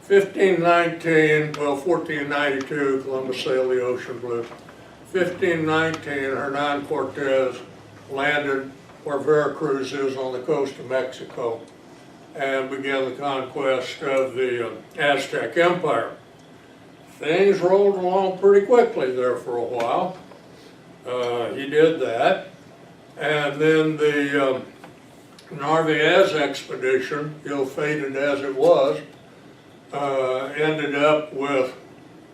1519, well, 1492, Columbus sailed the ocean blue. 1519, Hernan Cortez landed where Veracruz is on the coast of Mexico and began the conquest of the Aztec Empire. Things rolled along pretty quickly there for a while. He did that. And then the Narvaez expedition, ill-fated as it was, ended up with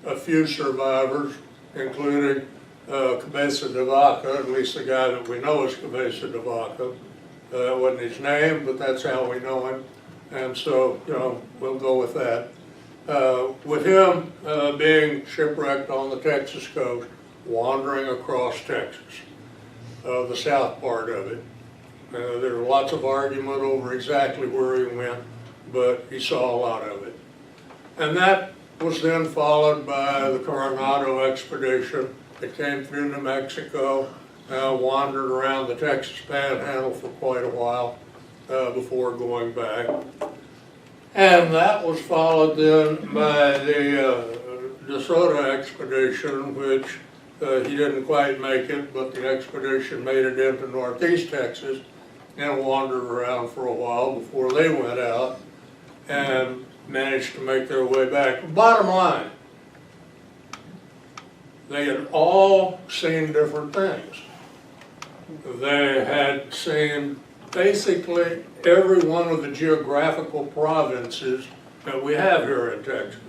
a few survivors, including Cabeza de Vaca, at least the guy that we know is Cabeza de Vaca. That wasn't his name, but that's how we know him. And so, you know, we'll go with that. With him being shipwrecked on the Texas coast, wandering across Texas, the south part of it. There was lots of argument over exactly where he went, but he saw a lot of it. And that was then followed by the Coronado expedition that came through New Mexico, wandered around the Texas Panhandle for quite a while before going back. And that was followed then by the Navasota expedition, which he didn't quite make it, but the expedition made it into northeast Texas and wandered around for a while before they went out and managed to make their way back. Bottom line, they had all seen different things. They had seen basically every one of the geographical provinces that we have here in Texas.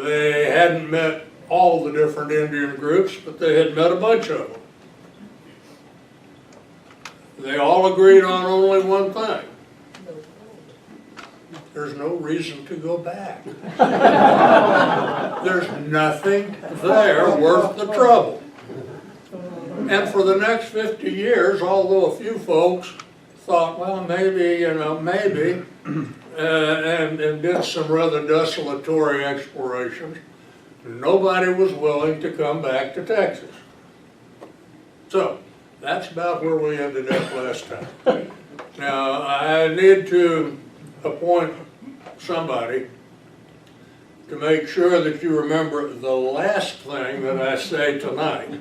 They hadn't met all the different Indian groups, but they had met a bunch of them. They all agreed on only one thing. There's no reason to go back. There's nothing there worth the trouble. And for the next 50 years, although a few folks thought, well, maybe, you know, maybe, and did some rather desultory explorations, nobody was willing to come back to Texas. So, that's about where we ended up last time. Now, I need to appoint somebody to make sure that you remember the last thing that I say tonight,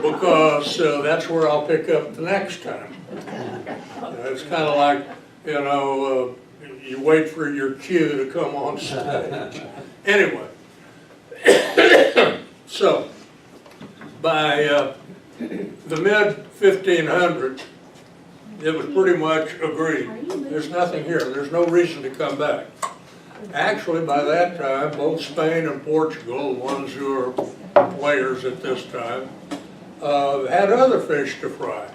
because that's where I'll pick up the next time. It's kind of like, you know, you wait for your cue to come on stage. Anyway, so by the mid-1500s, it was pretty much agreed. There's nothing here. There's no reason to come back. Actually, by that time, both Spain and Portugal, the ones who are players at this time, had other fish to fry.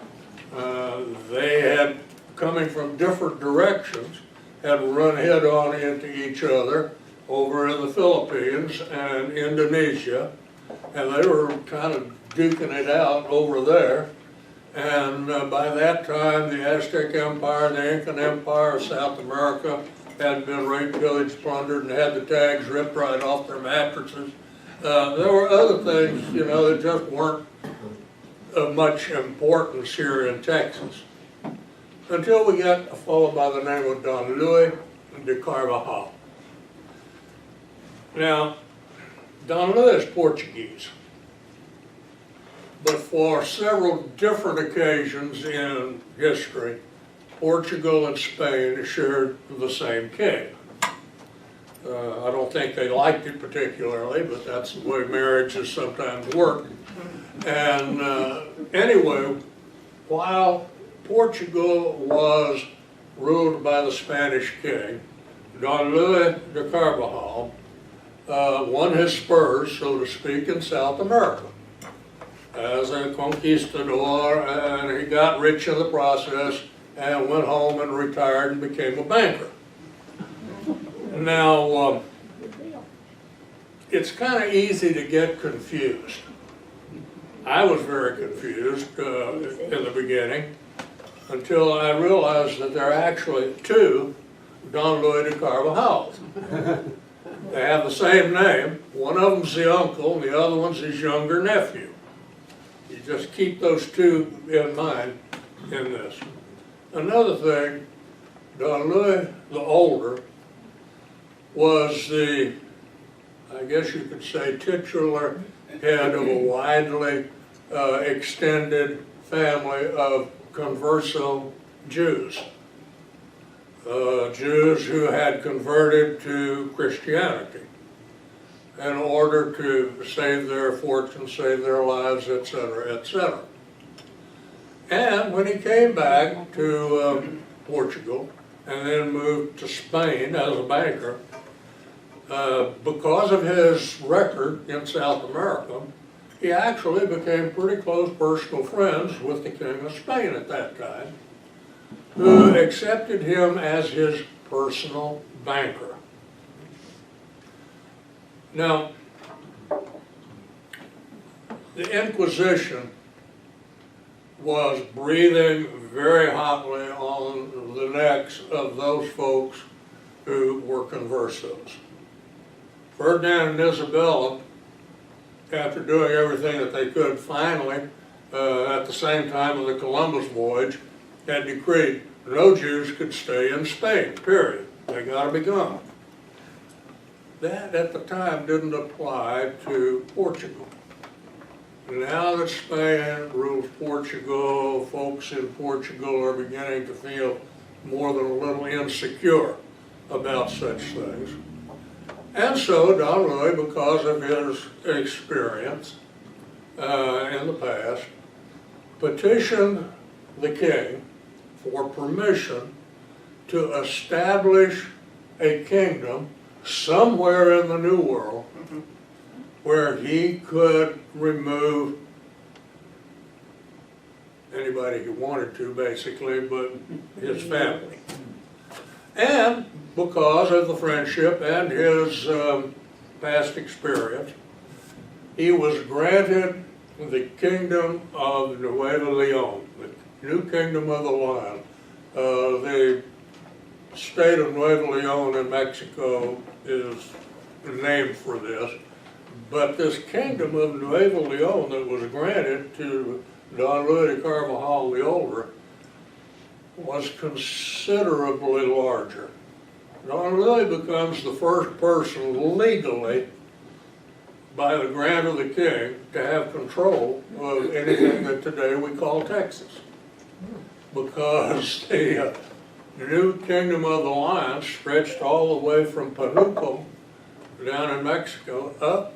They had, coming from different directions, had run head-on into each other over in the Philippines and Indonesia, and they were kind of duking it out over there. And by that time, the Aztec Empire, the Incan Empire of South America had been raped, pillaged, plundered, and had the tags ripped right off their mattresses. There were other things, you know, that just weren't of much importance here in Texas. Until we got a fellow by the name of Don Luis de Carvajal. Now, Don Luis is Portuguese. But for several different occasions in history, Portugal and Spain shared the same king. I don't think they liked it particularly, but that's the way marriages sometimes work. And anyway, while Portugal was ruled by the Spanish king, Don Luis de Carvajal won his spurs, so to speak, in South America as a conquistador, and he got rich in the process and went home and retired and became a banker. Now, it's kind of easy to get confused. I was very confused in the beginning until I realized that there are actually two Don Luis de Carvajals. They have the same name. One of them's the uncle, and the other one's his younger nephew. You just keep those two in mind in this. Another thing, Don Luis the older was the, I guess you could say, titular head of a widely extended family of converso Jews. Jews who had converted to Christianity in order to save their fortune, save their lives, etc., etc. And when he came back to Portugal and then moved to Spain as a banker, because of his record in South America, he actually became pretty close personal friends with the King of Spain at that time, who accepted him as his personal banker. Now, the Inquisition was breathing very hotly on the necks of those folks who were conversos. Ferdinand and Isabella, after doing everything that they could, finally, at the same time of the Columbus voyage, had decreed no Jews could stay in Spain, period. They got to be gone. That, at the time, didn't apply to Portugal. Now that Spain rules Portugal, folks in Portugal are beginning to feel more than a little insecure about such things. And so Don Louis, because of his experience in the past, petitioned the king for permission to establish a kingdom somewhere in the New World where he could remove anybody he wanted to, basically, but his family. And because of the friendship and his past experience, he was granted the kingdom of Nueva Leon, the new kingdom of the land. The state of Nueva Leon in Mexico is named for this, but this kingdom of Nueva Leon that was granted to Don Louis de Carvajal the Older was considerably larger. Don Louis becomes the first person legally, by the grant of the king, to have control of anything that today we call Texas. Because the new kingdom of the Lion stretched all the way from Panuco down in Mexico up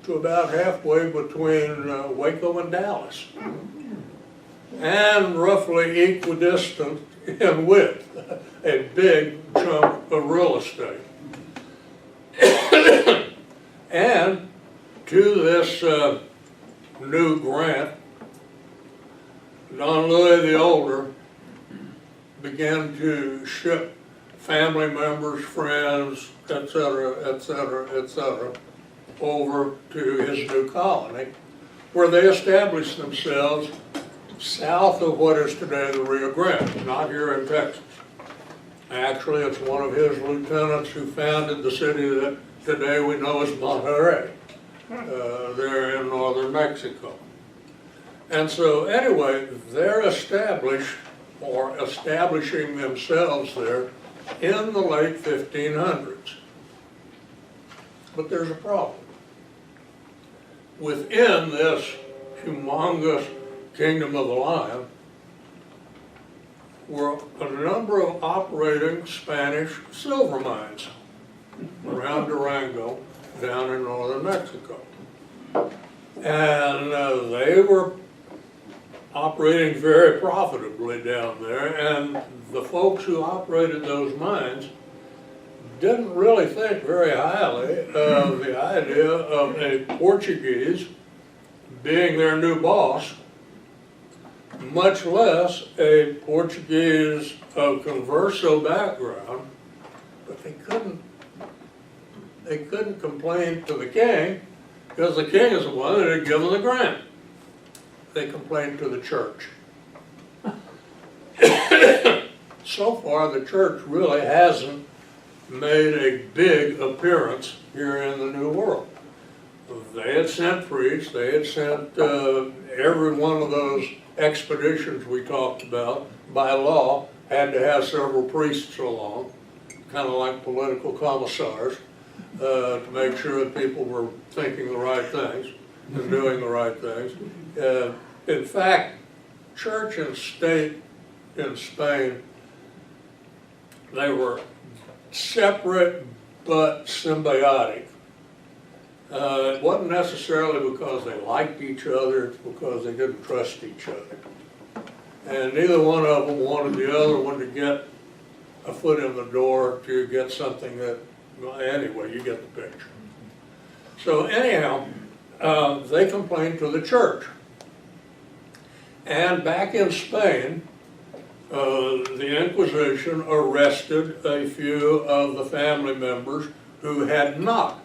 to about halfway between Waco and Dallas, and roughly equidistant in width, a big chunk of real estate. And to this new grant, Don Louis the Older began to ship family members, friends, etc., etc., etc., over to his new colony, where they established themselves south of what is today the Rio Grande, not here in Texas. Actually, it's one of his lieutenants who founded the city that today we know as Monterrey, there in northern Mexico. And so anyway, they're established, or establishing themselves there, in the late 1500s. But there's a problem. Within this humongous kingdom of the Lion were a number of operating Spanish silver mines around Durango, down in northern Mexico. And they were operating very profitably down there, and the folks who operated those mines didn't really think very highly of the idea of a Portuguese being their new boss, much less a Portuguese of converso background. But they couldn't complain to the king, because the king is the one that had given the grant. They complained to the church. So far, the church really hasn't made a big appearance here in the New World. They had sent priests, they had sent every one of those expeditions we talked about, by law, had to have several priests along, kind of like political commissars, to make sure that people were thinking the right things and doing the right things. In fact, church and state in Spain, they were separate but symbiotic. It wasn't necessarily because they liked each other, it's because they didn't trust each other. And neither one of them wanted the other one to get a foot in the door to get something that, well, anyway, you get the picture. So anyhow, they complained to the church. And back in Spain, the Inquisition arrested a few of the family members who had not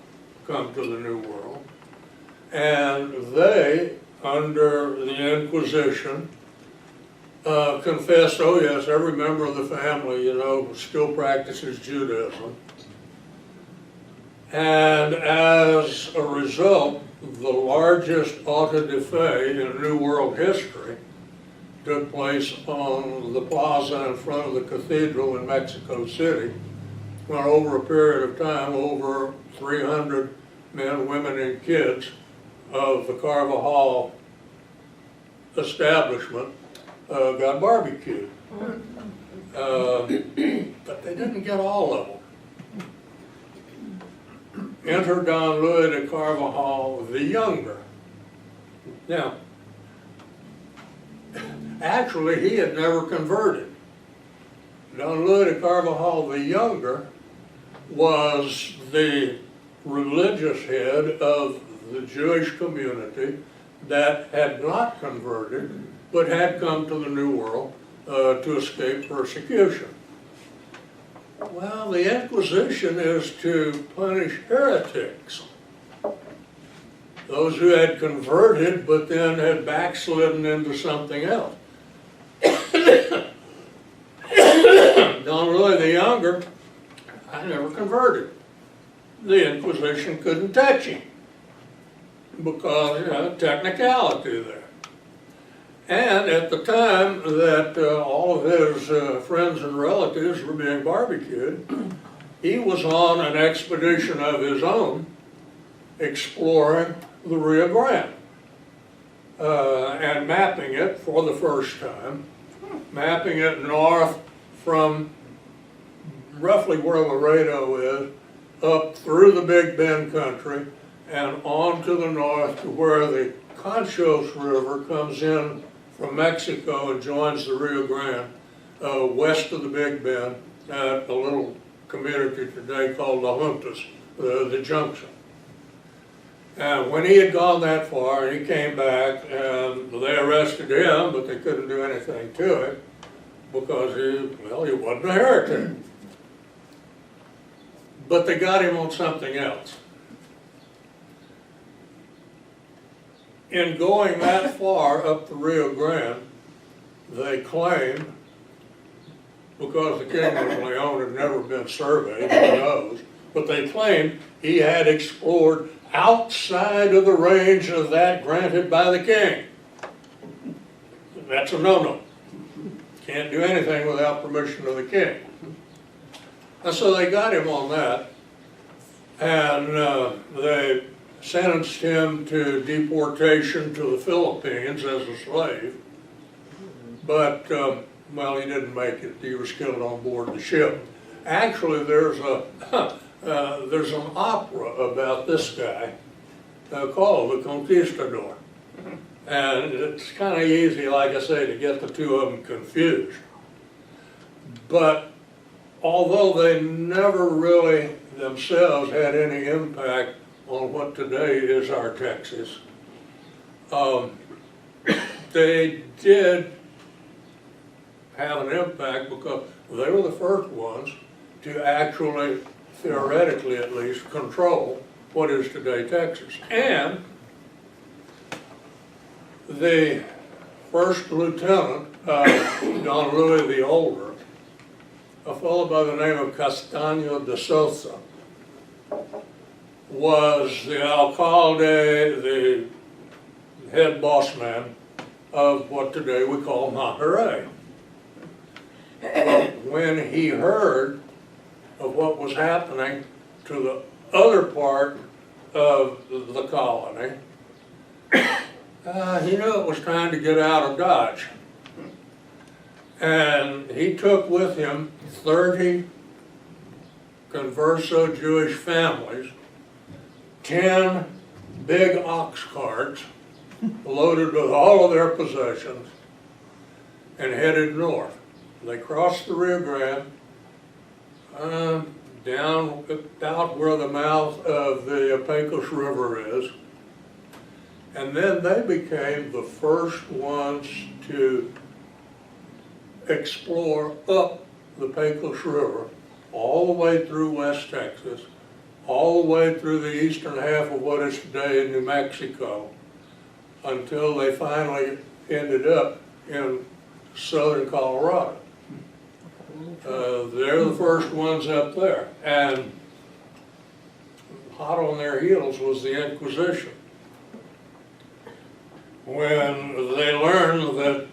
come to the New World. And they, under the Inquisition, confessed, oh yes, every member of the family, you know, still practices Judaism. And as a result, the largest auto de fe in New World history took place on the plaza in front of the cathedral in Mexico City, when over a period of time, over 300 men, women, and kids of the Carvajal establishment got barbecued. But they didn't get all of them. Enter Don Luis de Carvajal the Younger. Now, actually, he had never converted. Don Luis de Carvajal the Younger was the religious head of the Jewish community that had not converted, but had come to the New World to escape persecution. Well, the Inquisition is to punish heretics, those who had converted but then had backslidden into something else. Don Luis the Younger, I never converted. The Inquisition couldn't touch him because, you know, technicality there. And at the time that all of his friends and relatives were being barbecued, he was on an expedition of his own exploring the Rio Grande and mapping it for the first time, mapping it north from roughly where Laredo is, up through the Big Bend country and on to the north to where the Conchos River comes in from Mexico and joins the Rio Grande, west of the Big Bend at a little community today called La Juntas, the junction. And when he had gone that far, he came back and they arrested him, but they couldn't do anything to it because he wasn't a heretic. But they got him on something else. In going that far up the Rio Grande, they claimed, because the Kingdom of Leon had never been surveyed, who knows, but they claimed he had explored outside of the range of that granted by the king. That's a no-no. Can't do anything without permission of the king. And so they got him on that, and they sentenced him to deportation to the Philippines as a slave. But, well, he didn't make it. He was killed on board the ship. Actually, there's an opera about this guy called The Conquistador. And it's kind of easy, like I say, to get the two of them confused. But although they never really themselves had any impact on what today is our Texas, they did have an impact because they were the first ones to actually, theoretically at least, control what is today Texas. And the first lieutenant, Don Luis the Older, a fellow by the name of Castaño de Sosa, was the alcalde, the head boss man of what today we call Monterey. When he heard of what was happening to the other part of the colony. He knew it was time to get out of Dodge. And he took with him 30 converso Jewish families, 10 big ox carts loaded with all of their possessions, and headed north. They crossed the Rio Grande, down about where the mouth of the Pecos River is, and then they became the first ones to explore up the Pecos River, all the way through West Texas, all the way through the eastern half of what is today New Mexico, until they finally ended up in southern Colorado. They're the first ones up there, and hot on their heels was the Inquisition. When they learned that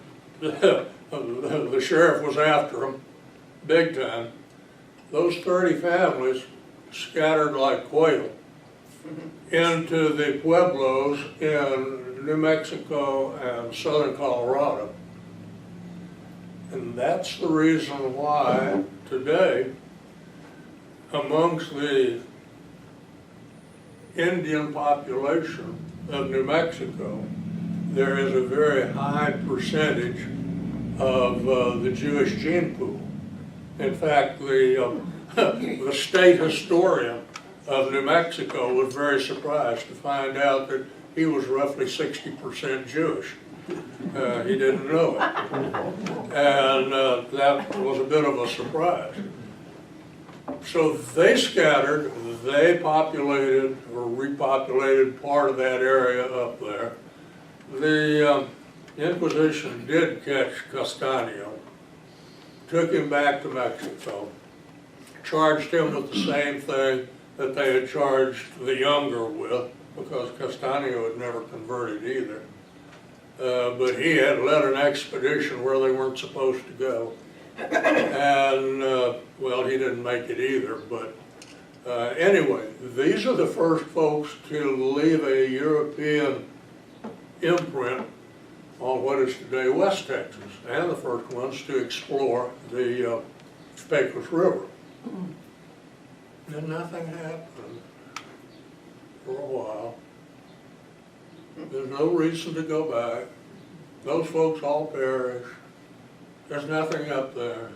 the sheriff was after them big time, those 30 families scattered like quail into the pueblos in New Mexico and southern Colorado. And that's the reason why today, amongst the Indian population of New Mexico, there is a very high percentage of the Jewish gene pool. In fact, the state historian of New Mexico was very surprised to find out that he was roughly 60% Jewish. He didn't know it. And that was a bit of a surprise. So they scattered, they populated or repopulated part of that area up there. The Inquisition did catch Castaño, took him back to Mexico, charged him with the same thing that they had charged the younger with, because Castaño had never converted either. But he had led an expedition where they weren't supposed to go. And, well, he didn't make it either, but anyway, these are the first folks to leave a European imprint on what is today West Texas, and the first ones to explore the Pecos River. And nothing happened for a while. There's no reason to go back. Those folks all perished. There's nothing up there.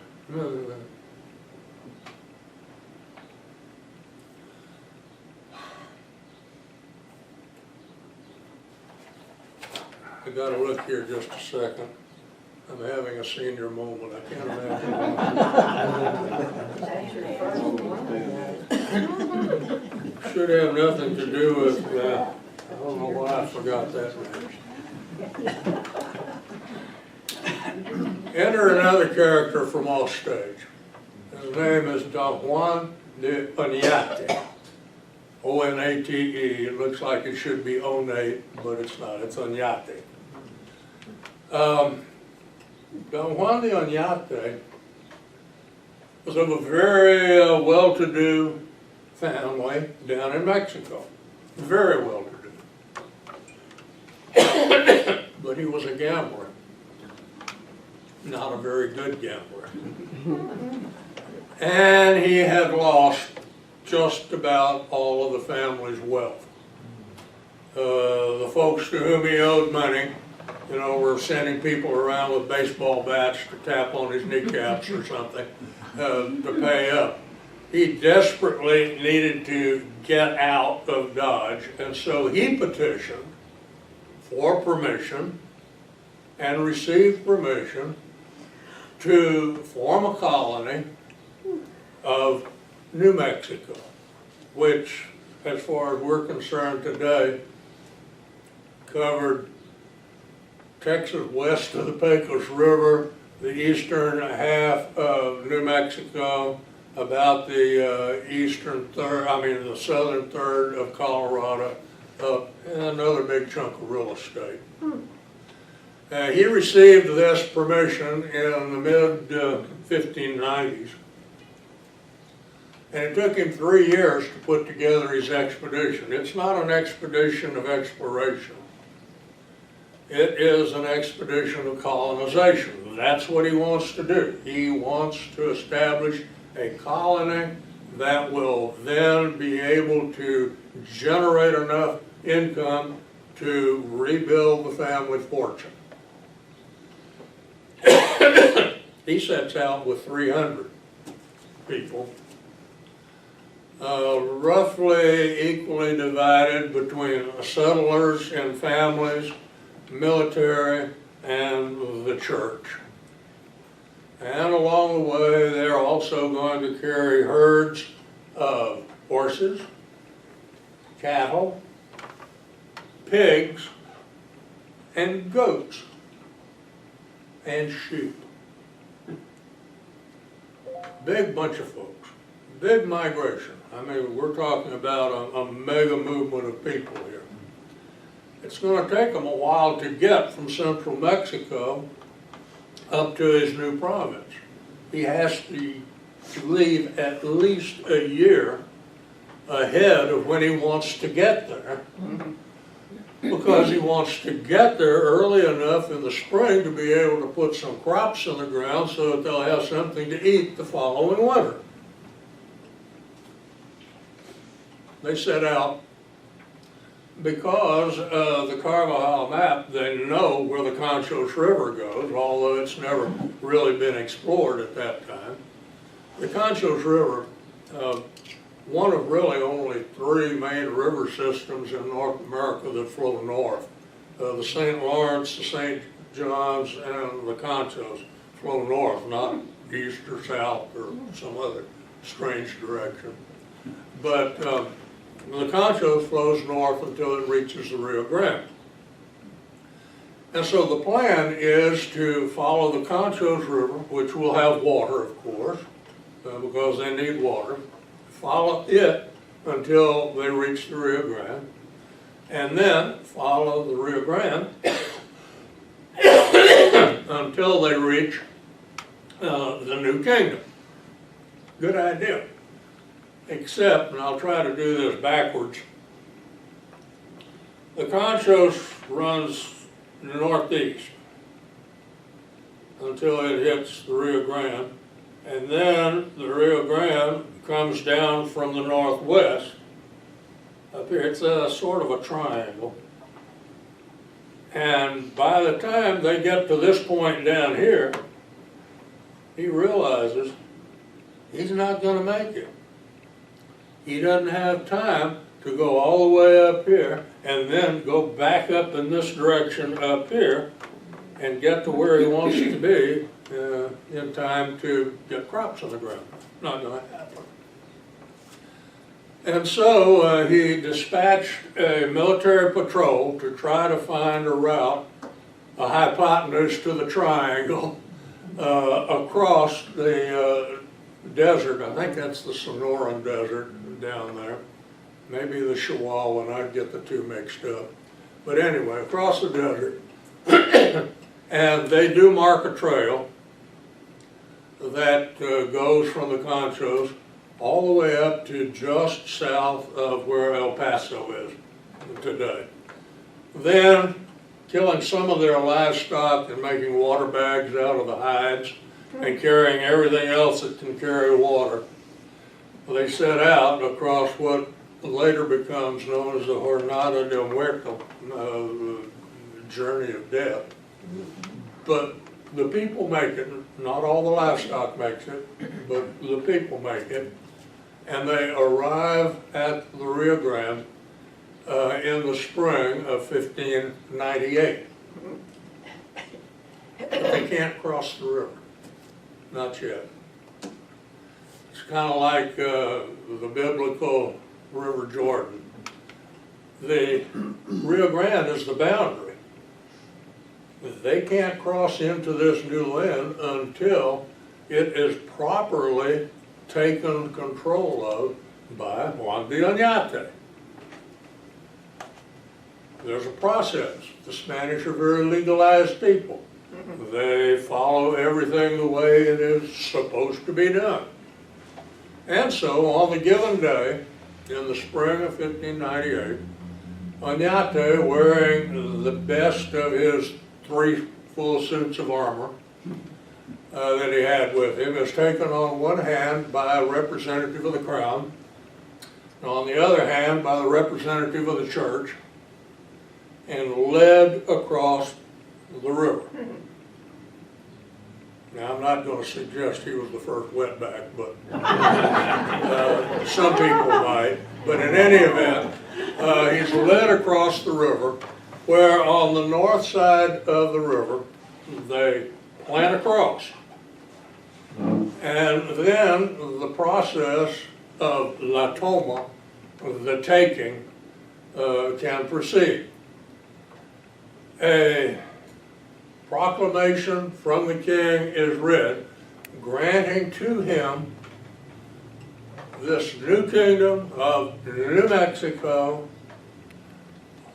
I gotta look here just a second. I'm having a senior moment. I can't imagine. Should have nothing to do with that. I don't know why I forgot that name. Enter another character from off stage. His name is Don Juan de Oñate. O-N-A-T-E. It looks like it should be Onate, but it's not. It's Oñate. Don Juan de Oñate was of a very well-to-do family down in Mexico. Very well-to-do. But he was a gambler. Not a very good gambler. And he had lost just about all of the family's wealth. The folks to whom he owed money, you know, were sending people around with baseball bats to tap on his kneecaps or something to pay up. He desperately needed to get out of Dodge, and so he petitioned for permission and received permission to form a colony of New Mexico, which, as far as we're concerned today, covered Texas west of the Pecos River, the eastern half of New Mexico, about the the southern third of Colorado, and another big chunk of real estate. He received this permission in the mid-1590s, And it took him 3 years to put together his expedition. It's not an expedition of exploration. It is an expedition of colonization. That's what he wants to do. He wants to establish a colony that will then be able to generate enough income to rebuild the family fortune. He sets out with 300 people, roughly equally divided between settlers and families, military, and the church. And along the way, they're also going to carry herds of horses, cattle, pigs, and goats, and sheep. Big bunch of folks, big migration. I mean, we're talking about a mega movement of people here. It's going to take him a while to get from central Mexico up to his new province. He has to leave at least a year ahead of when he wants to get there, because he wants to get there early enough in the spring to be able to put some crops in the ground so that they'll have something to eat the following winter. They set out because the Carvajal map, they know where the Conchos River goes, although it's never really been explored at that time. The Conchos River, one of really only 3 main river systems in North America that flow north. The St. Lawrence, the St. John's, and the Conchos flow north, not east or south or some other strange direction. But the Conchos flows north until it reaches the Rio Grande. And so the plan is to follow the Conchos River, which will have water, of course, because they need water, follow it until they reach the Rio Grande, and then follow the Rio Grande until they reach the New Kingdom. Good idea. Except, and I'll try to do this backwards, the Conchos runs northeast until it hits the Rio Grande, and then the Rio Grande comes down from the northwest up here. It's a sort of a triangle, and by the time they get to this point down here, he realizes he's not going to make it. He doesn't have time to go all the way up here and then go back up in this direction up here and get to where he wants to be in time to get crops on the ground. Not going to happen. And so he dispatched a military patrol to try to find a route, a hypotenuse to the triangle, across the desert. I think that's the Sonoran Desert down there. Maybe the Chihuahua, and I'd get the two mixed up. But anyway, across the desert. And they do mark a trail that goes from the Conchos all the way up to just south of where El Paso is today. Then, killing some of their livestock and making water bags out of the hides and carrying everything else that can carry water, they set out across what later becomes known as the Jornada del Muerto, the journey of death. But the people make it. Not all the livestock makes it, but the people make it. And they arrive at the Rio Grande in the spring of 1598. But they can't cross the river. Not yet. It's kind of like the biblical River Jordan. The Rio Grande is the boundary. They can't cross into this new land until it is properly taken control of by Juan de Oñate. There's a process. The Spanish are very legalized people. They follow everything the way it is supposed to be done. And so on the given day, in the spring of 1598, Oñate, wearing the best of his 3 full suits of armor that he had with him, is taken on one hand by a representative of the crown, and on the other hand by the representative of the church, and led across the river. Now, I'm not going to suggest he was the first wetback, but some people might. But in any event, he's led across the river, where on the north side of the river, they plant a cross. And then the process of la toma, the taking, can proceed. A proclamation from the king is read, granting to him this new kingdom of New Mexico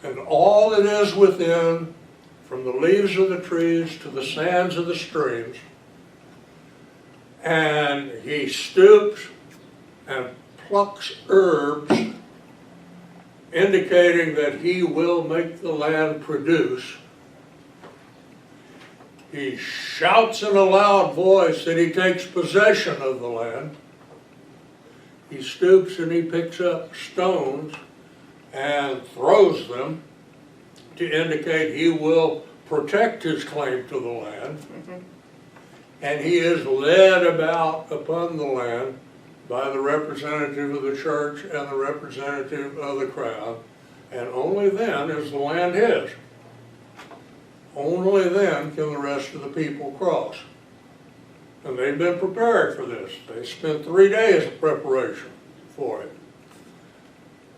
and all that is within, from the leaves of the trees to the sands of the streams. And he stoops and plucks herbs, indicating that he will make the land produce. He shouts in a loud voice that he takes possession of the land. He stoops and he picks up stones and throws them to indicate he will protect his claim to the land. And he is led about upon the land by the representative of the church and the representative of the crown, and only then is the land his. Only then can the rest of the people cross. And they've been prepared for this. They spent 3 days of preparation for it.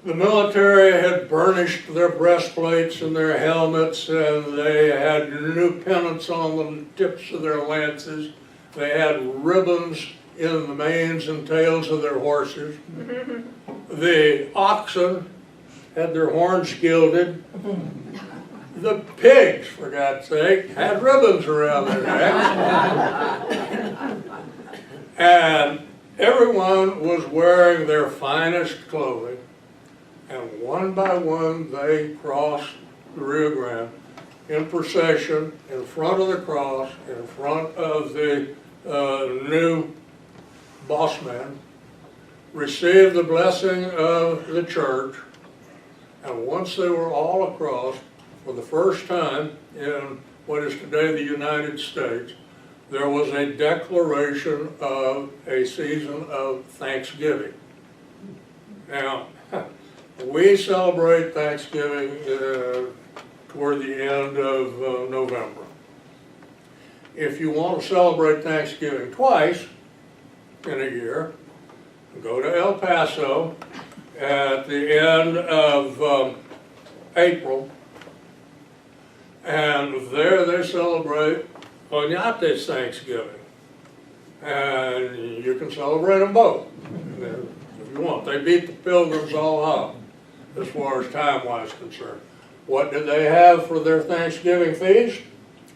The military had burnished their breastplates and their helmets, and they had new pennants on the tips of their lances. They had ribbons in the manes and tails of their horses. The oxen had their horns gilded. The pigs, for God's sake, had ribbons around their necks. And everyone was wearing their finest clothing. And one by one they crossed the Rio Grande in procession, in front of the cross, in front of the new boss man, received the blessing of the church, and once they were all across, for the first time in what is today the United States, there was a declaration of a season of Thanksgiving. Now, we celebrate Thanksgiving toward the end of November. If you want to celebrate Thanksgiving twice in a year, go to El Paso at the end of April, and there they celebrate Oñate's Thanksgiving. And you can celebrate them both if you want. They beat the Pilgrims all out as far as time-wise concerned. What did they have for their Thanksgiving feast?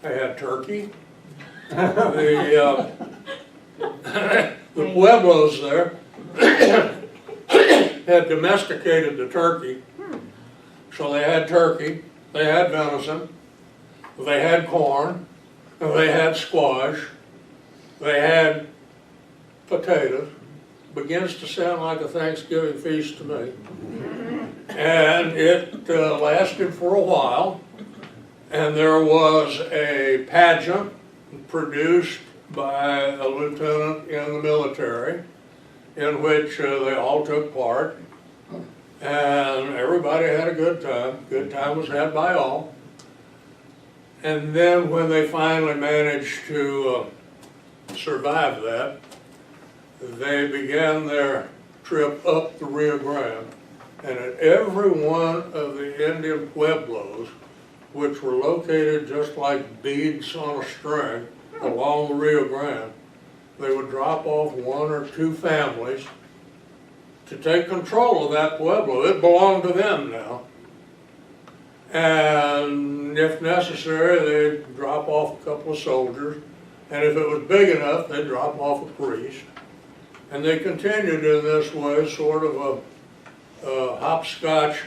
They had turkey. The Pueblos there had domesticated the turkey. So they had turkey, they had venison, they had corn, they had squash, they had potatoes. Begins to sound like a Thanksgiving feast to me. And it lasted for a while, and there was a pageant produced by a lieutenant in the military in which they all took part, and everybody had a good time. Good time was had by all. And then when they finally managed to survive that, they began their trip up the Rio Grande, and at every one of the Indian pueblos, which were located just like beads on a string along the Rio Grande, they would drop off 1 or 2 families to take control of that pueblo. It belonged to them now. And if necessary, they'd drop off a couple of soldiers, and if it was big enough, they'd drop off a priest. And they continued in this way, sort of a hopscotch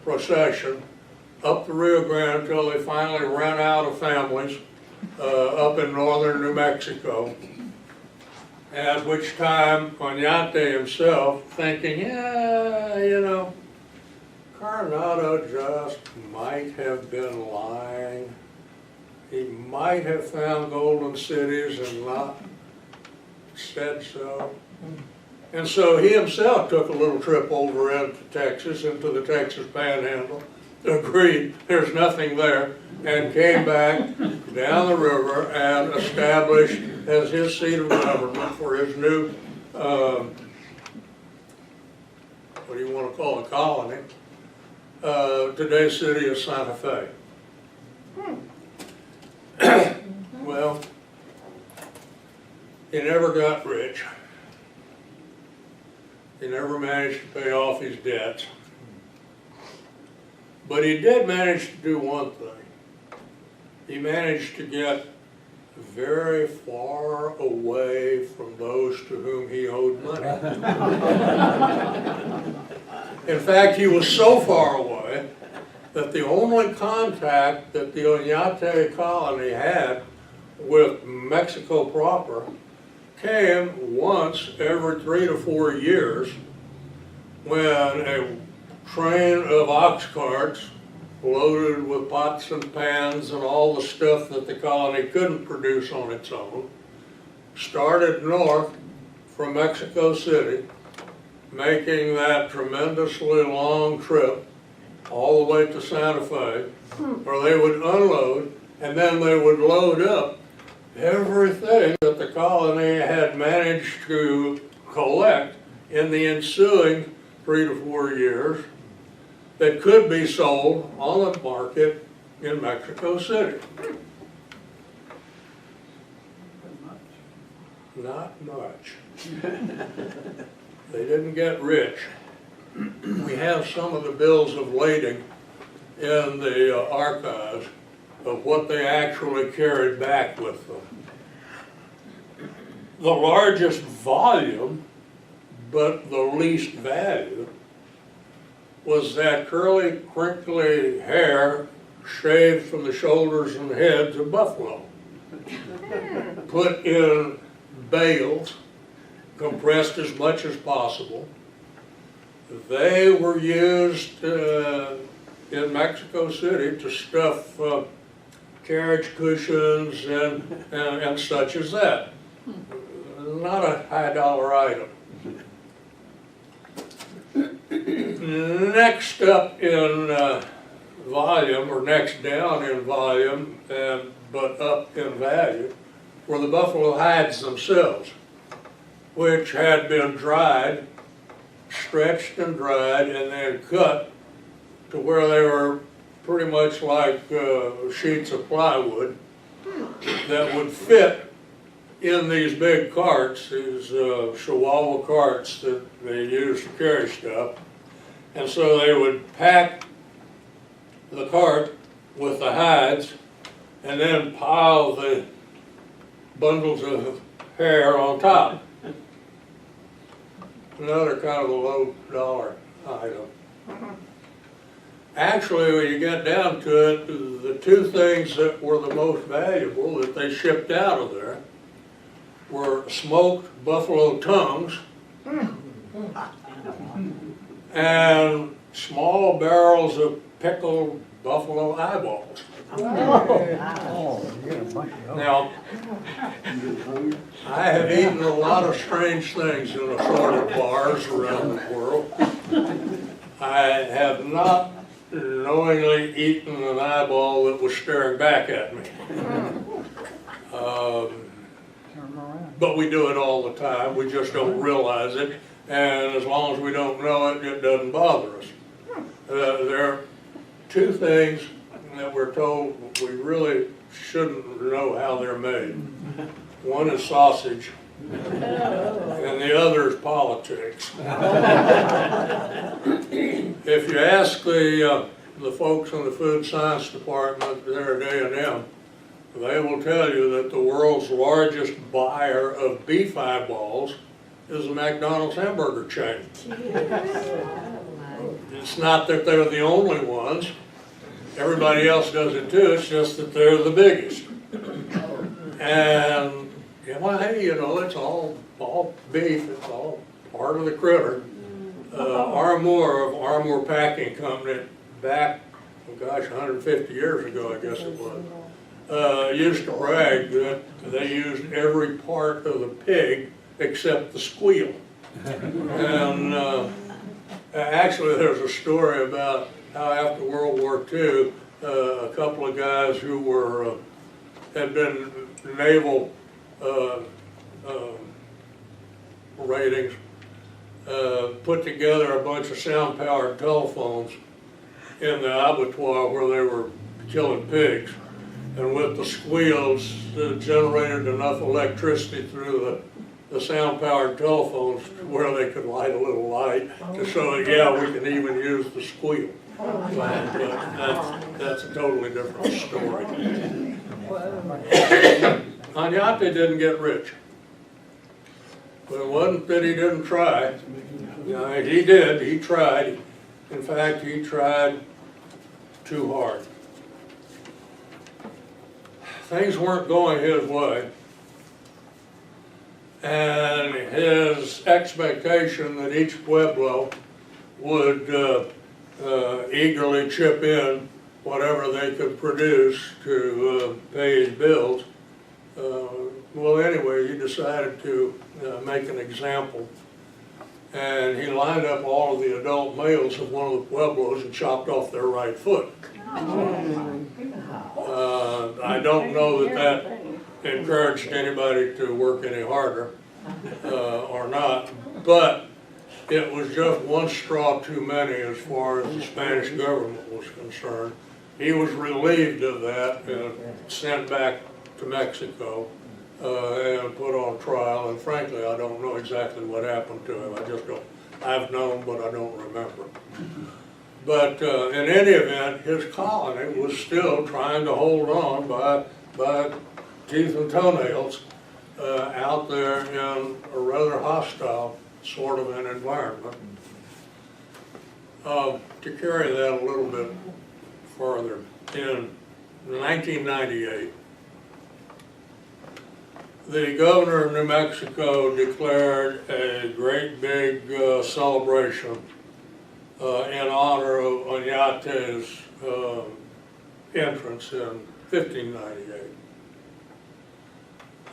procession up the Rio Grande until they finally ran out of families up in northern New Mexico. At which time, Oñate himself, thinking, yeah, you know, Coronado just might have been lying. He might have found golden cities and not said so. And so he himself took a little trip over into Texas, into the Texas Panhandle, agreed there's nothing there, and came back down the river and established as his seat of government for his new, what do you want to call it, colony, today's city of Santa Fe. Well, he never got rich. He never managed to pay off his debts. But he did manage to do one thing. He managed to get very far away from those to whom he owed money. In fact, he was so far away that the only contact that the Oñate colony had with Mexico proper came once every 3 to 4 years when a train of ox carts loaded with pots and pans and all the stuff that the colony couldn't produce on its own started north from Mexico City, making that tremendously long trip all the way to Santa Fe, where they would unload and then they would load up everything that the colony had managed to collect in the ensuing 3 to 4 years that could be sold on the market in Mexico City. Not much. They didn't get rich. We have some of the bills of lading in the archives of what they actually carried back with them. The largest volume, but the least value, was that curly, crinkly hair shaved from the shoulders and heads of buffalo, put in bales, compressed as much as possible. They were used in Mexico City to stuff carriage cushions and such as that. Not a high dollar item. Next up in volume, or next down in volume, but up in value, were the buffalo hides themselves, which had been dried, stretched and dried, and then cut to where they were pretty much like sheets of plywood that would fit in these big carts, these Chihuahua carts that they used to carry stuff. And so they would pack the cart with the hides and then pile the bundles of hair on top. Another kind of a low dollar item. Actually, when you get down to it, the two things that were the most valuable that they shipped out of there were smoked buffalo tongues and small barrels of pickled buffalo eyeballs. Now, I have eaten a lot of strange things in assorted bars around the world. I have not knowingly eaten an eyeball that was staring back at me. But we do it all the time. We just don't realize it. And as long as we don't know it, it doesn't bother us. There are two things that we're told we really shouldn't know how they're made. One is sausage, and the other is politics. If you ask the folks in the food science department there at A&M, they will tell you that the world's largest buyer of beef eyeballs is the McDonald's hamburger chain. It's not that they're the only ones. Everybody else does it too, it's just that they're the biggest. And, yeah, well, hey, you know, it's all beef, it's all part of the critter. Armour of Armour Packing Company, back, oh gosh, 150 years ago, I guess it was, used to brag that they used every part of the pig except the squeal. And actually, there's a story about how after World War II, a couple of guys who were had been naval ratings put together a bunch of sound-powered telephones in the abattoir where they were killing pigs, and with the squeals, it generated enough electricity through the sound-powered telephones where they could light a little light to show that, yeah, we can even use the squeal. But that's a totally different story. Añate didn't get rich. But it wasn't that he didn't try. He did, he tried. In fact, he tried too hard. Things weren't going his way. And his expectation that each pueblo would eagerly chip in whatever they could produce to pay his bills. Well, anyway, he decided to make an example. And he lined up all of the adult males of one of the pueblos and chopped off their right foot. I don't know that encouraged anybody to work any harder or not, but it was just one straw too many as far as the Spanish government was concerned. He was relieved of that and sent back to Mexico and put on trial, and frankly I don't know exactly what happened to him. I've known, but I don't remember. But in any event, his colony was still trying to hold on by teeth and toenails out there in a rather hostile sort of an environment. To carry that a little bit further, in 1998, the governor of New Mexico declared a great big celebration in honor of Oñate's entrance in 1598.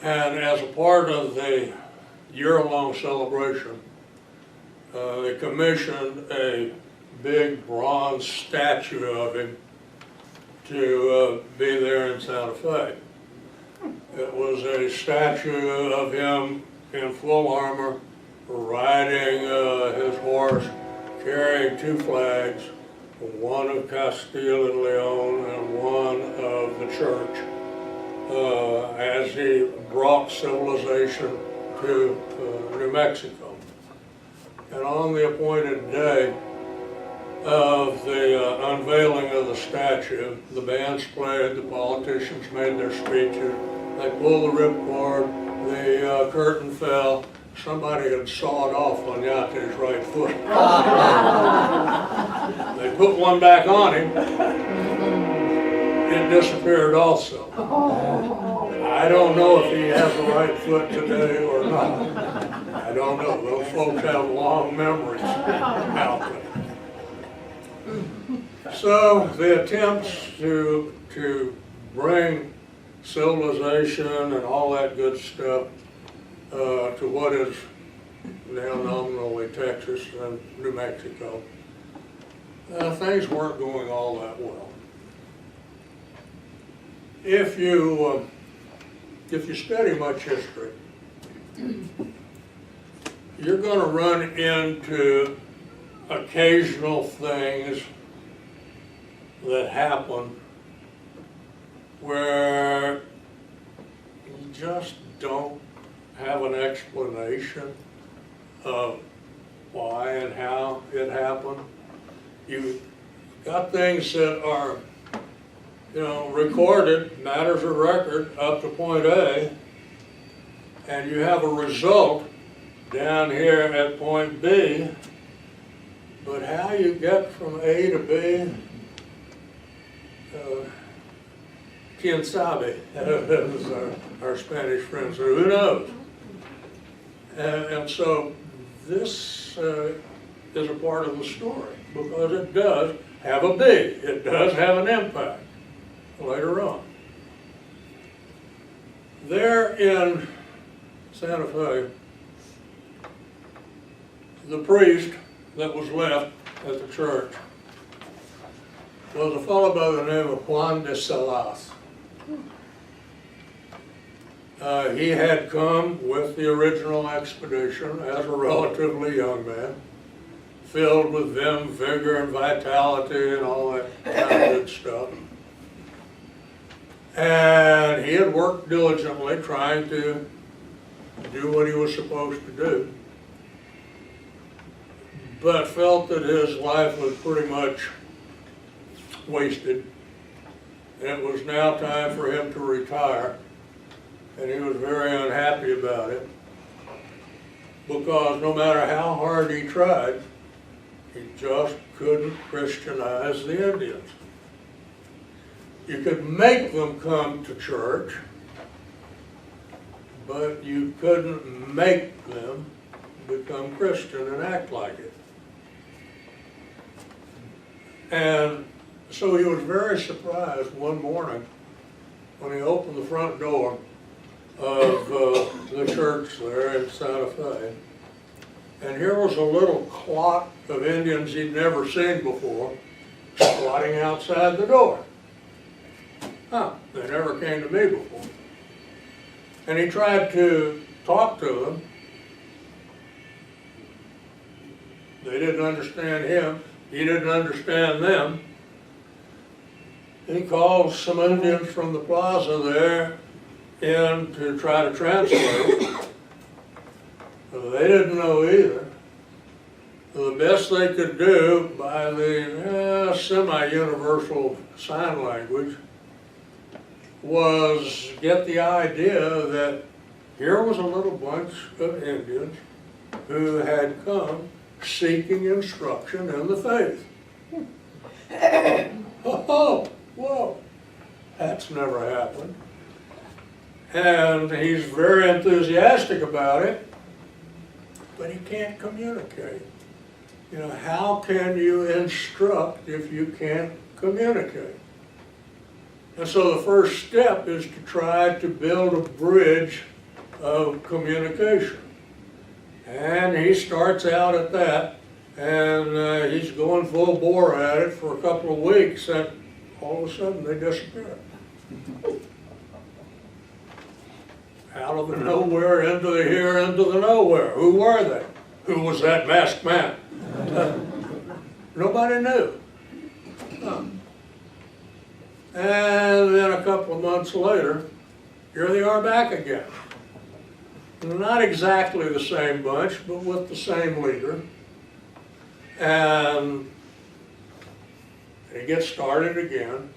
And as a part of the year-long celebration, they commissioned a big bronze statue of him to be there in Santa Fe. It was a statue of him in full armor, riding his horse, carrying two flags, one of Castile and Leon and one of the church, as he brought civilization to New Mexico. And on the appointed day of the unveiling of the statue, the bands played, the politicians made their speeches, they pulled the ripcord, the curtain fell, somebody had sawed off Oñate's right foot. They put one back on him, it disappeared also. I don't know if he has a right foot today or not. I don't know, those folks have long memories out there. So the attempts to bring civilization and all that good stuff to what is now nominally Texas and New Mexico, things weren't going all that well. If you study much history, you're going to run into occasional things that happen where you just don't have an explanation of why and how it happened. You got things that are, recorded, matters of record up to point A, and you have a result down here at point B, but how you get from A to B, quien sabe, as our Spanish friends say, who knows? And so this is a part of the story, because it does have a B, it does have an impact later on. There in Santa Fe, the priest that was left at the church was a fellow by the name of Juan de Salas. He had come with the original expedition as a relatively young man, filled with vim, vigor, and vitality and all that kind of good stuff. And he had worked diligently trying to do what he was supposed to do, but felt that his life was pretty much wasted. And it was now time for him to retire, and he was very unhappy about it, because no matter how hard he tried, he just couldn't Christianize the Indians. You could make them come to church, but you couldn't make them become Christian and act like it. And so he was very surprised one morning when he opened the front door of the church there in Santa Fe. And here was a little clot of Indians he'd never seen before squatting outside the door. They never came to me before. And he tried to talk to them. They didn't understand him. He didn't understand them. He called some Indians from the plaza there in to try to translate. They didn't know either. The best they could do by the semi-universal sign language was get the idea that here was a little bunch of Indians who had come seeking instruction in the faith. Oh, whoa, that's never happened. And he's very enthusiastic about it, but he can't communicate. You know, how can you instruct if you can't communicate? And so the first step is to try to build a bridge of communication. And he starts out at that, and he's going full bore at it for a couple of weeks, and all of a sudden they disappear. Out of the nowhere, into the here, into the nowhere. Who were they? Who was that masked man? Nobody knew. And then a couple of months later, here they are back again. Not exactly the same bunch, but with the same leader. And they get started again.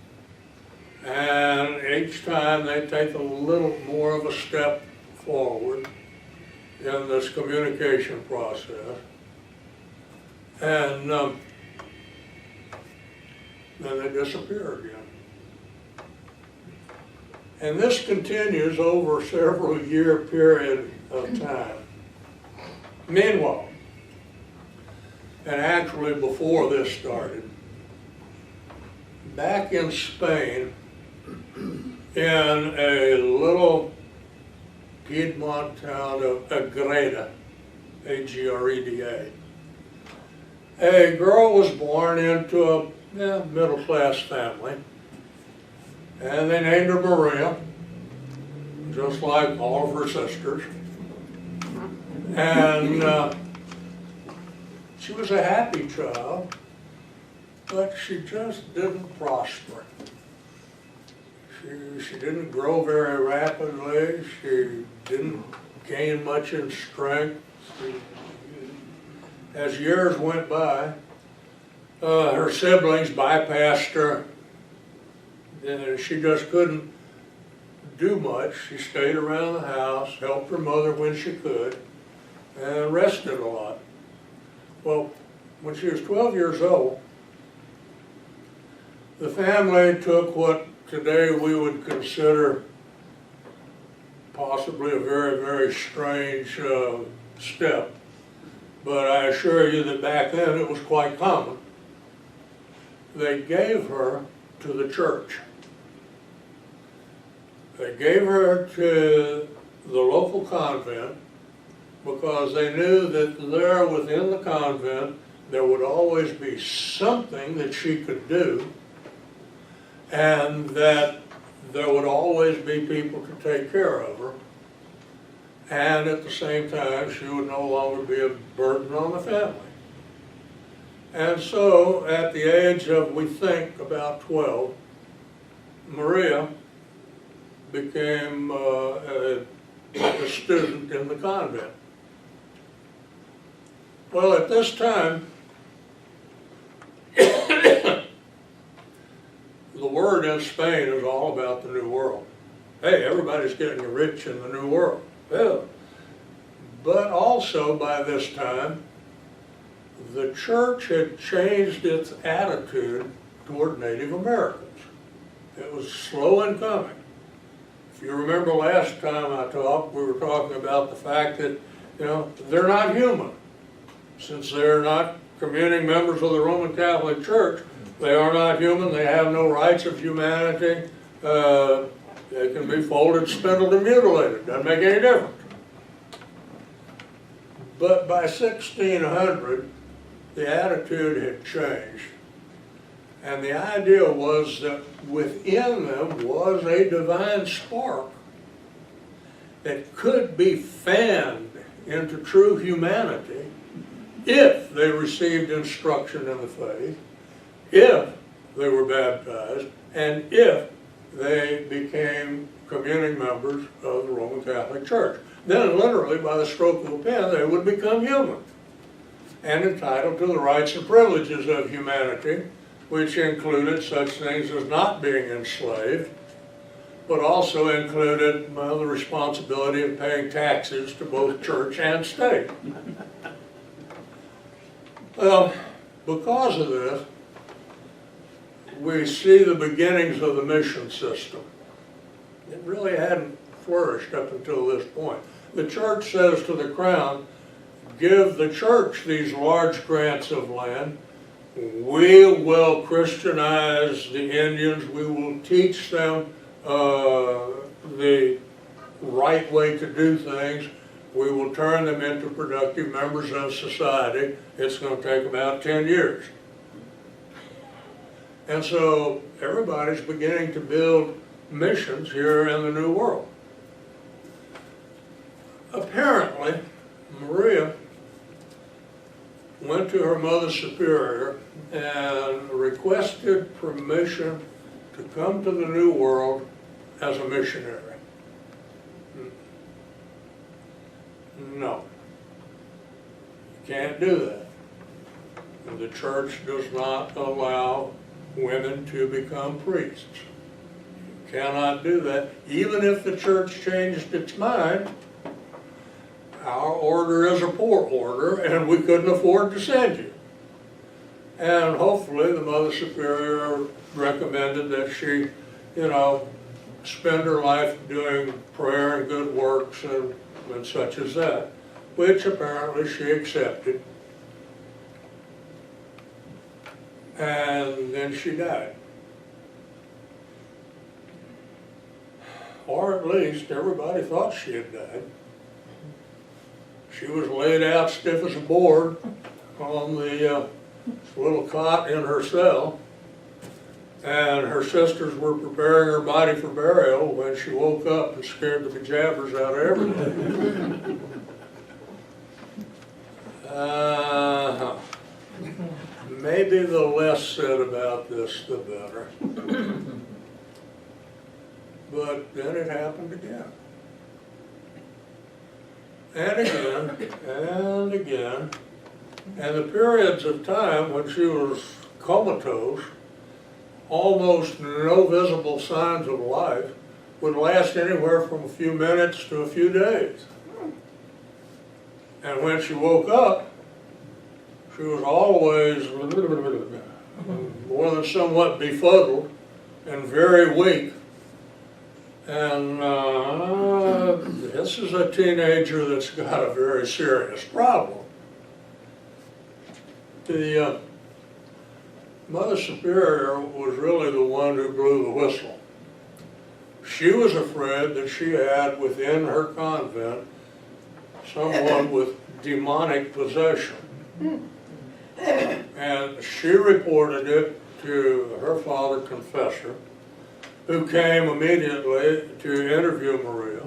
And each time they take a little more of a step forward in this communication process. And then they disappear again. And this continues over a several year period of time. Meanwhile, and actually before this started, back in Spain, in a little Piedmont town of Agreda, A-G-R-E-D-A, a girl was born into a middle-class family, and they named her Maria, just like all of her sisters. And she was a happy child, but she just didn't prosper. She didn't grow very rapidly. She didn't gain much in strength. As years went by, her siblings bypassed her, and she just couldn't do much. She stayed around the house, helped her mother when she could, and rested a lot. Well, when she was 12 years old, the family took what today we would consider possibly a very, very strange step. But I assure you that back then it was quite common. They gave her to the church. They gave her to the local convent because they knew that there within the convent there would always be something that she could do, and that there would always be people to take care of her, and at the same time she would no longer be a burden on the family. And so at the age of, we think, about 12, Maria became a student in the convent. Well, at this time, the word in Spain is all about the New World. Hey, everybody's getting rich in the New World. Yeah. But also by this time, the church had changed its attitude toward Native Americans. It was slow in coming. If you remember last time I talked, we were talking about the fact that, they're not human. Since they're not communing members of the Roman Catholic Church, they are not human, they have no rights of humanity, they can be folded, spindled, and mutilated. Doesn't make any difference. But by 1600, the attitude had changed. And the idea was that within them was a divine spark that could be fanned into true humanity if they received instruction in the faith, if they were baptized, and if they became communing members of the Roman Catholic Church. Then literally by the stroke of a pen they would become human and entitled to the rights and privileges of humanity, which included such things as not being enslaved, but also included the responsibility of paying taxes to both church and state. Well, because of this, we see the beginnings of the mission system. It really hadn't flourished up until this point. The church says to the crown, give the church these large grants of land. We will Christianize the Indians. We will teach them the right way to do things. We will turn them into productive members of society. It's going to take about 10 years. And so everybody's beginning to build missions here in the New World. Apparently, Maria went to her Mother Superior and requested permission to come to the New World as a missionary. No, you can't do that. And the church does not allow women to become priests. You cannot do that. Even if the church changed its mind, our order is a poor order and we couldn't afford to send you. And hopefully the Mother Superior recommended that she, spend her life doing prayer and good works and such as that, which apparently she accepted. And then she died. Or at least everybody thought she had died. She was laid out stiff as a board on the little cot in her cell, and her sisters were preparing her body for burial when she woke up and scared the bejabbers out of everybody. Maybe the less said about this, the better. But then it happened again. And again, and again. And the periods of time when she was comatose, almost no visible signs of life, would last anywhere from a few minutes to a few days. And when she woke up, she was always more than somewhat befuddled and very weak. And this is a teenager that's got a very serious problem. The Mother Superior was really the one who blew the whistle. She was afraid that she had within her convent someone with demonic possession. And she reported it to her father confessor, who came immediately to interview Maria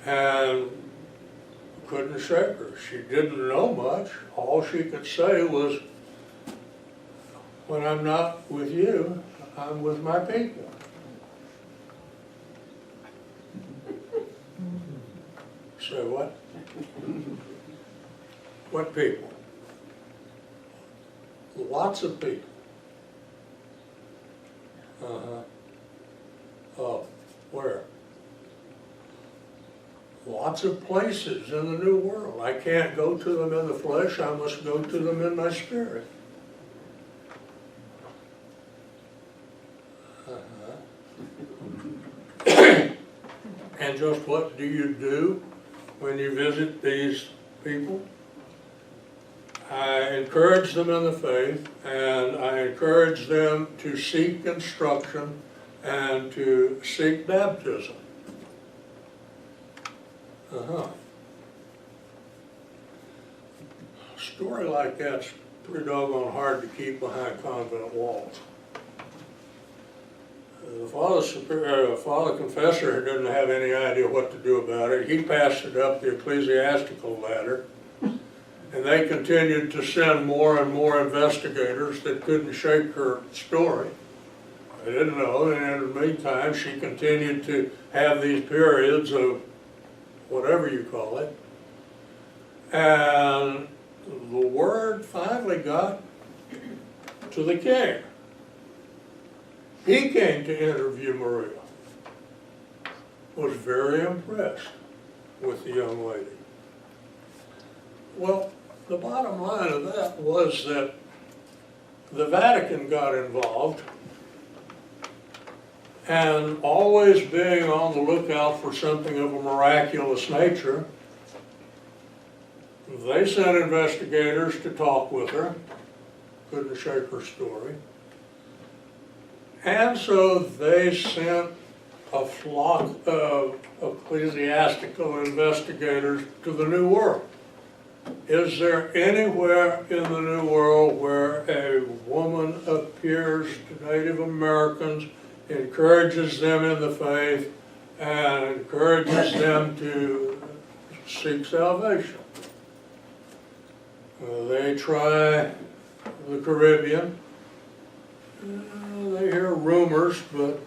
and couldn't shake her. She didn't know much. All she could say was, when I'm not with you, I'm with my people. Say what? What people? Lots of people. Oh, where? Lots of places in the New World. I can't go to them in the flesh, I must go to them in my spirit. And just what do you do when you visit these people? I encourage them in the faith, and I encourage them to seek instruction and to seek baptism. A story like that's pretty doggone hard to keep behind convent walls. The father confessor didn't have any idea what to do about it. He passed it up the ecclesiastical ladder, and they continued to send more and more investigators that couldn't shake her story. They didn't know, and in the meantime, she continued to have these periods of whatever you call it. And the word finally got to the king. He came to interview Maria, was very impressed with the young lady. Well, the bottom line of that was that the Vatican got involved, and always being on the lookout for something of a miraculous nature, they sent investigators to talk with her, couldn't shake her story. And so they sent a flock of ecclesiastical investigators to the New World. Is there anywhere in the New World where a woman appears to Native Americans, encourages them in the faith, and encourages them to seek salvation? They try the Caribbean. They hear rumors, but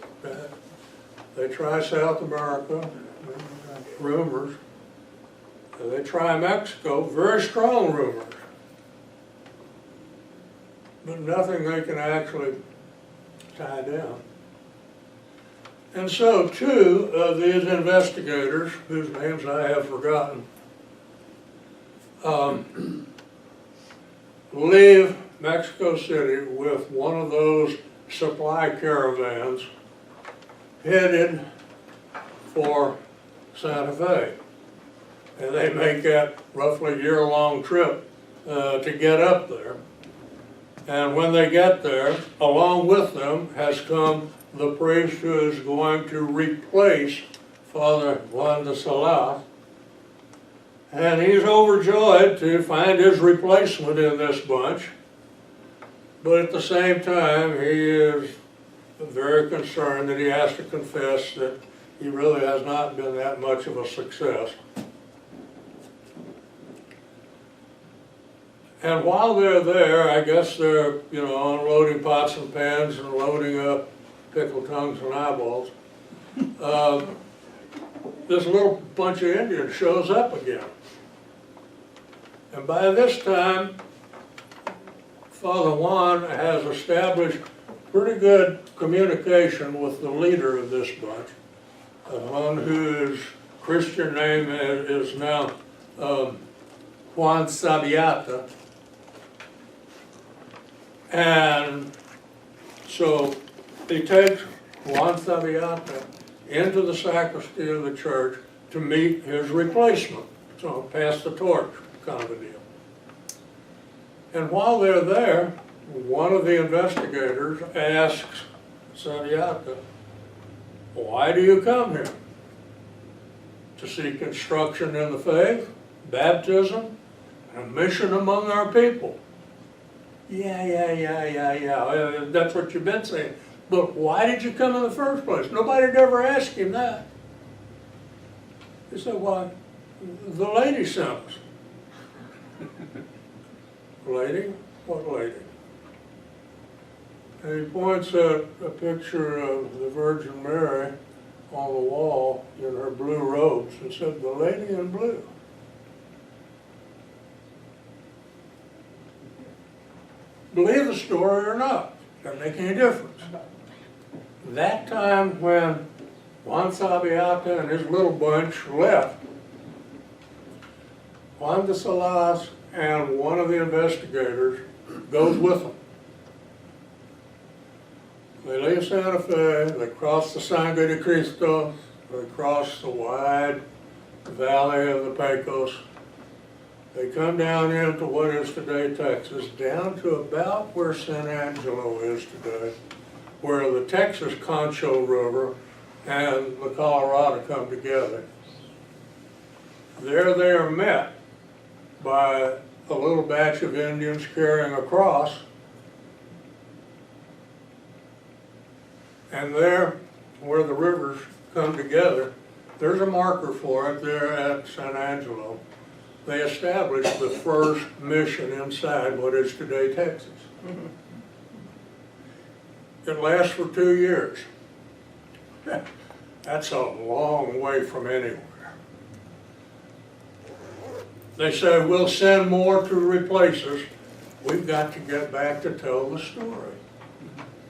they try South America, rumors. They try Mexico, very strong rumors, but nothing they can actually tie down. And so 2 of these investigators, whose names I have forgotten, leave Mexico City with one of those supply caravans headed for Santa Fe. And they make that roughly year-long trip to get up there. And when they get there, along with them has come the priest who is going to replace Father Juan de Salas. And he's overjoyed to find his replacement in this bunch. But at the same time, he is very concerned that he has to confess that he really has not been that much of a success. And while they're there, I guess they're, unloading pots and pans and loading up pickled tongues and eyeballs. This little bunch of Indians shows up again. And by this time, Father Juan has established pretty good communication with the leader of this bunch, one whose Christian name is now Juan Sabiata. And so he takes Juan Sabiata into the sacristy of the church to meet his replacement. So pass the torch kind of a deal. And while they're there, one of the investigators asks Sabiata, why do you come here? To seek instruction in the faith, baptism, and a mission among our people. Yeah. That's what you've been saying. But why did you come in the first place? Nobody had ever asked him that. He said, why? The lady sent us. Lady? What lady? And he points at a picture of the Virgin Mary on the wall in her blue robes and said, the lady in blue. Believe the story or not, doesn't make any difference. That time when Juan Sabiata and his little bunch left, Juan de Salas and one of the investigators goes with them. They leave Santa Fe, they cross the Sangre de Cristo, they cross the wide valley of the Pecos. They come down into what is today Texas, down to about where San Angelo is today, where the Texas Concho River and the Colorado come together. There they are met by a little batch of Indians carrying a cross. And there, where the rivers come together, there's a marker for it there at San Angelo. They established the first mission inside what is today Texas. It lasts for 2 years. That's a long way from anywhere. They say, we'll send more to replace us. We've got to get back to tell the story.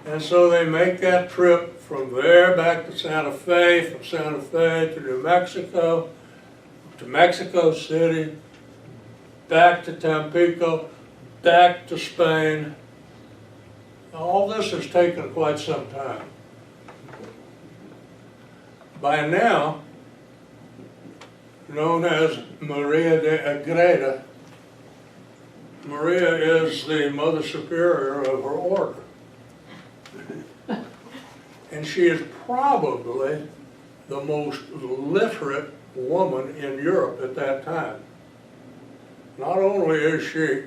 And so they make that trip from there back to Santa Fe, from Santa Fe to New Mexico, to Mexico City, back to Tampico, back to Spain. All this has taken quite some time. By now, known as Maria de Agreda, Maria is the Mother Superior of her order. And she is probably the most literate woman in Europe at that time. Not only is she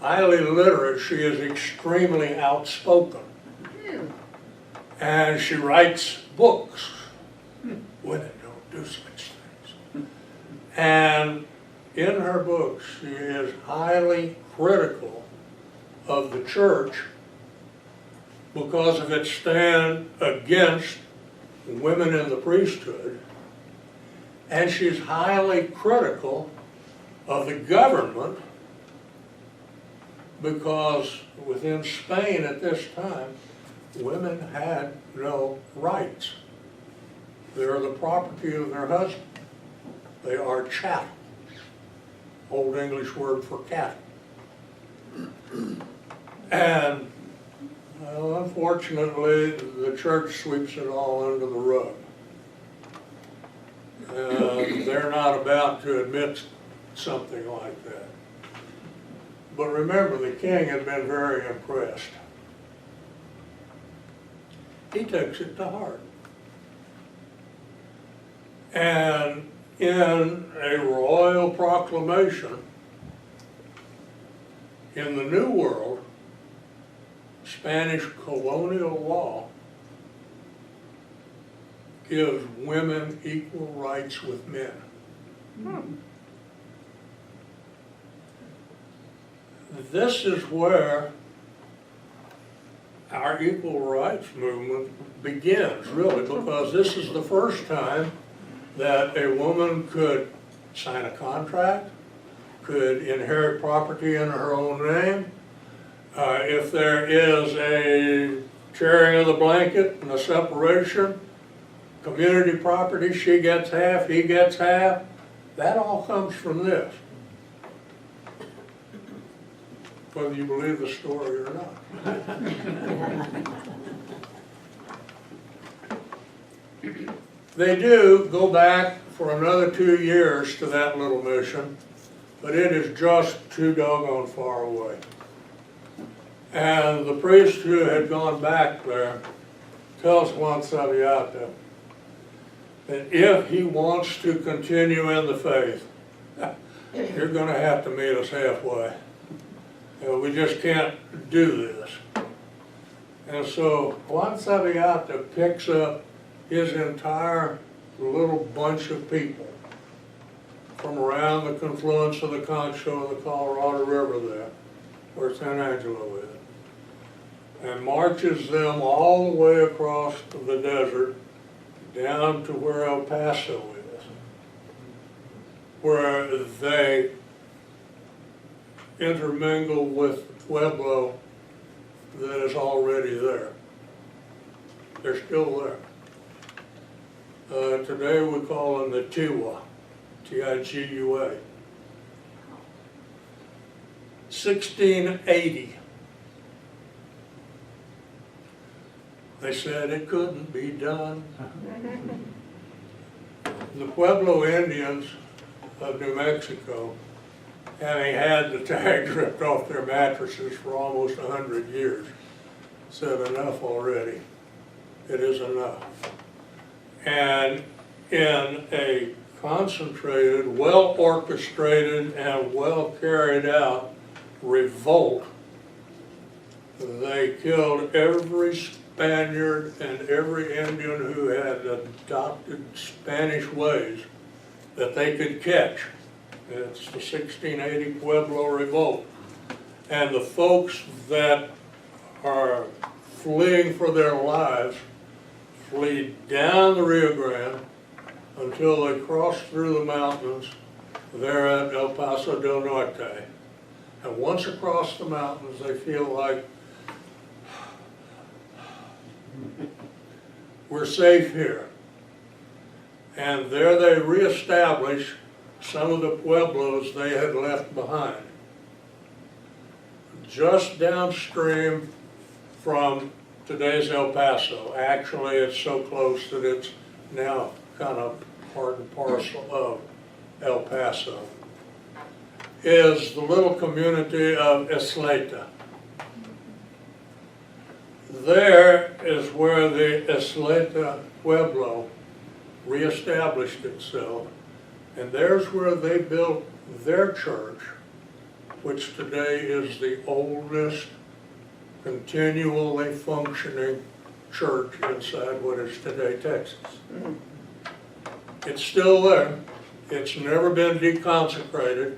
highly literate, she is extremely outspoken. And she writes books. Women don't do such things. And in her books, she is highly critical of the church because of its stand against women in the priesthood. And she's highly critical of the government because within Spain at this time, women had no rights. They are the property of their husband. They are chattel, Old English word for cattle. And well, unfortunately, the church sweeps it all under the rug. They're not about to admit something like that. But remember, the king had been very impressed. He takes it to heart. And in a royal proclamation in the New World, Spanish colonial law gives women equal rights with men. This is where our equal rights movement begins, really, because this is the first time that a woman could sign a contract, could inherit property in her own name. If there is a sharing of the blanket and a separation, community property, she gets half, he gets half. That all comes from this, whether you believe the story or not. They do go back for another 2 years to that little mission, but it is just too doggone far away. And the priest who had gone back there tells Juan Sabiata that if he wants to continue in the faith, you're going to have to meet us halfway. We just can't do this. And so Juan Sabiata picks up his entire little bunch of people from around the confluence of the Concho and the Colorado River there, where San Angelo is, and marches them all the way across the desert down to where El Paso is, where they intermingle with the Pueblo that is already there. They're still there. Today we call them the Tiwa, T-I-G-U-A. 1680. They said it couldn't be done. The Pueblo Indians of New Mexico, having had the tags ripped off their mattresses for almost 100 years, said enough already. It is enough. And in a concentrated, well-orchestrated, and well-carried-out revolt, they killed every Spaniard and every Indian who had adopted Spanish ways that they could catch. It's the 1680 Pueblo Revolt. And the folks that are fleeing for their lives flee down the Rio Grande until they cross through the mountains there at El Paso del Norte. And once across the mountains, they feel like we're safe here. And there they reestablish some of the pueblos they had left behind. Just downstream from today's El Paso. Actually, it's so close that it's now kind of part and parcel of El Paso, is the little community of Isleta. There is where the Isleta Pueblo reestablished itself, and there's where they built their church, which today is the oldest continually functioning church inside what is today Texas. It's still there. It's never been deconsecrated.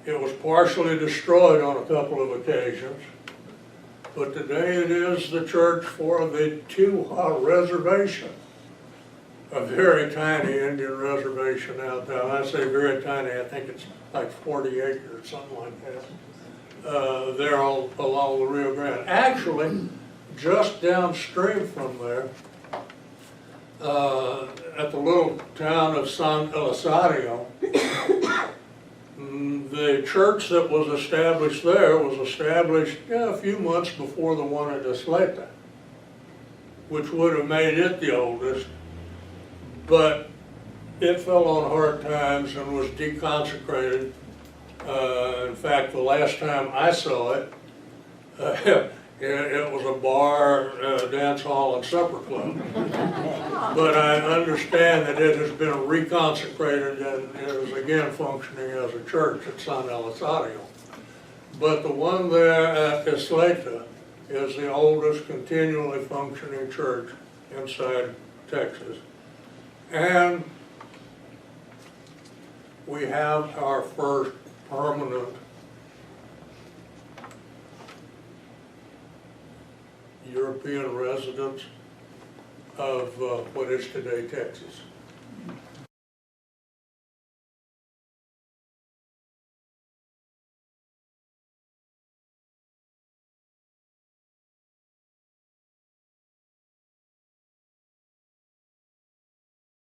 It was partially destroyed on a couple of occasions, but today it is the church for the Tiwa Reservation, a very tiny Indian reservation out there. When I say very tiny, I think it's like 40 acres, something like that. There along the Rio Grande. Actually, just downstream from there, at the little town of San Elizario, the church that was established there was established a few months before the one at Isleta, which would have made it the oldest, but it fell on hard times and was deconsecrated. In fact, the last time I saw it, it was a bar, dance hall, and supper club. But I understand that it has been reconsecrated and it is again functioning as a church at San Elizario. But the one there at Isleta is the oldest continually functioning church inside Texas. And we have our first permanent European residents of what is today Texas.